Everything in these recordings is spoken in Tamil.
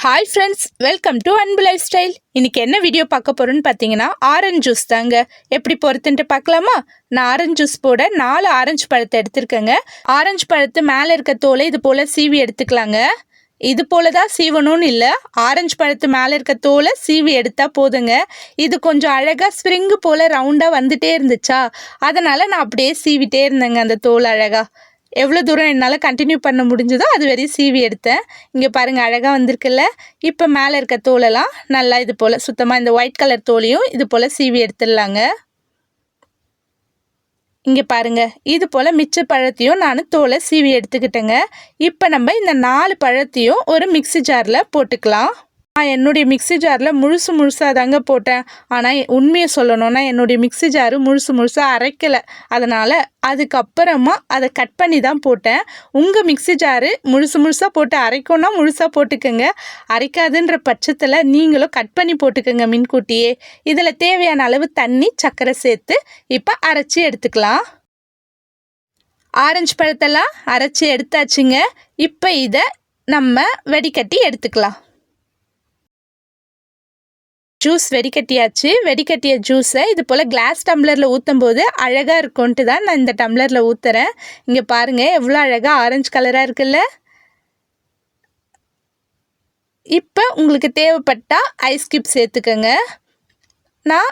ஹாய் ஃப்ரெண்ட்ஸ், வெல்கம் டு அன்பு லைஃப் ஸ்டைல். இன்றைக்கி என்ன வீடியோ பார்க்க போகிறோன்னு பார்த்தீங்கன்னா ஆரஞ்சு ஜூஸ் தாங்க. எப்படி போகிறதுன்ட்டு பார்க்கலாமா? நான் ஆரஞ்சு ஜூஸ் போட 4 ஆரஞ்சு பழத்தை எடுத்துருக்கேங்க. ஆரஞ்சு பழத்து மேலே இருக்க தோலை இது போல் சீவி எடுத்துக்கலாங்க. இது போல தான் சீவணும்னு இல்லை, ஆரஞ்சு பழத்து மேலே இருக்க தோலை சீவி எடுத்தால் போதுங்க. இது கொஞ்சம் அழகாக ஸ்ப்ரிங்கு போல் ரவுண்டாக வந்துட்டே இருந்துச்சா, அதனால் நான் அப்படியே சீவிட்டே இருந்தேங்க. அந்த தோல் அழகாக எவ்வளோ தூரம் என்னால் கண்டினியூ பண்ண முடிஞ்சதோ அது வரையும் சீவி எடுத்தேன். இங்கே பாருங்கள், அழகாக வந்திருக்குல்ல. இப்போ மேலே இருக்க தோலெல்லாம் நல்லா இது போல் சுத்தமாக இந்த ஒயிட் கலர் தோலையும் இது போல் சீவி எடுத்துடலாங்க. இங்கே பாருங்கள், இது போல் மிச்ச பழத்தையும் நான் தோலை சீவி எடுத்துக்கிட்டேங்க. இப்போ நம்ம இந்த 4 பழத்தையும் ஒரு மிக்ஸி ஜாரில் போட்டுக்கலாம். நான் என்னுடைய மிக்ஸி ஜாரில் முழுசாக தாங்க போட்டேன். ஆனால் உண்மையை சொல்லணுன்னா என்னுடைய மிக்ஸி ஜாரு முழுசாக அரைக்கலை. அதனால் அதுக்கப்புறமா அதை கட் பண்ணி தான் போட்டேன். உங்கள் மிக்ஸி ஜாரு முழுசாக போட்டு அரைக்கணும்னா முழுசாக போட்டுக்கோங்க. அரைக்காதுன்ற பட்சத்தில் நீங்களும் கட் பண்ணி போட்டுக்கோங்க முன்கூட்டியே. இதில் தேவையான அளவு தண்ணி, சர்க்கரை சேர்த்து இப்போ அரைச்சி எடுத்துக்கலாம். ஆரஞ்சு பழத்தெல்லாம் அரைச்சி எடுத்தாச்சுங்க. இப்போ இதை நம்ம வடிகட்டி எடுத்துக்கலாம். ஜூஸ் வெடிக்கட்டியாச்சு. வெடிக்கட்டிய ஜூஸை இது போல் கிளாஸ் டம்ளரில் ஊற்றும் போது அழகாக இருக்கும்ன்ட்டு தான் நான் இந்த டம்ளரில் ஊற்றுறேன். இங்கே பாருங்கள், எவ்வளோ அழகாக ஆரஞ்சு கலராக இருக்குல்ல. இப்போ உங்களுக்கு தேவைப்பட்டால் ஐஸ் கியூப் சேர்த்துக்கோங்க. நான்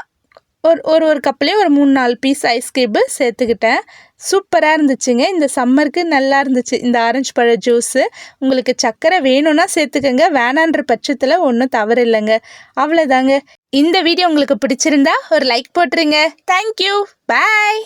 ஒரு கப்லேயே ஒரு 3-4 பீஸ் ஐஸ் கியூபு சேர்த்துக்கிட்டேன். சூப்பராக இருந்துச்சுங்க. இந்த சம்மருக்கு நல்லா இருந்துச்சு இந்த ஆரஞ்சு பழ ஜூஸு. உங்களுக்கு சர்க்கரை வேணும்னா சேர்த்துக்கோங்க, வேணான்ற பட்சத்தில் ஒன்றும் தவறு இல்லைங்க. அவ்வளோதாங்க. இந்த வீடியோ உங்களுக்கு பிடிச்சிருந்தா ஒரு லைக் போட்டுருங்க. தேங்க்யூ, பாய்.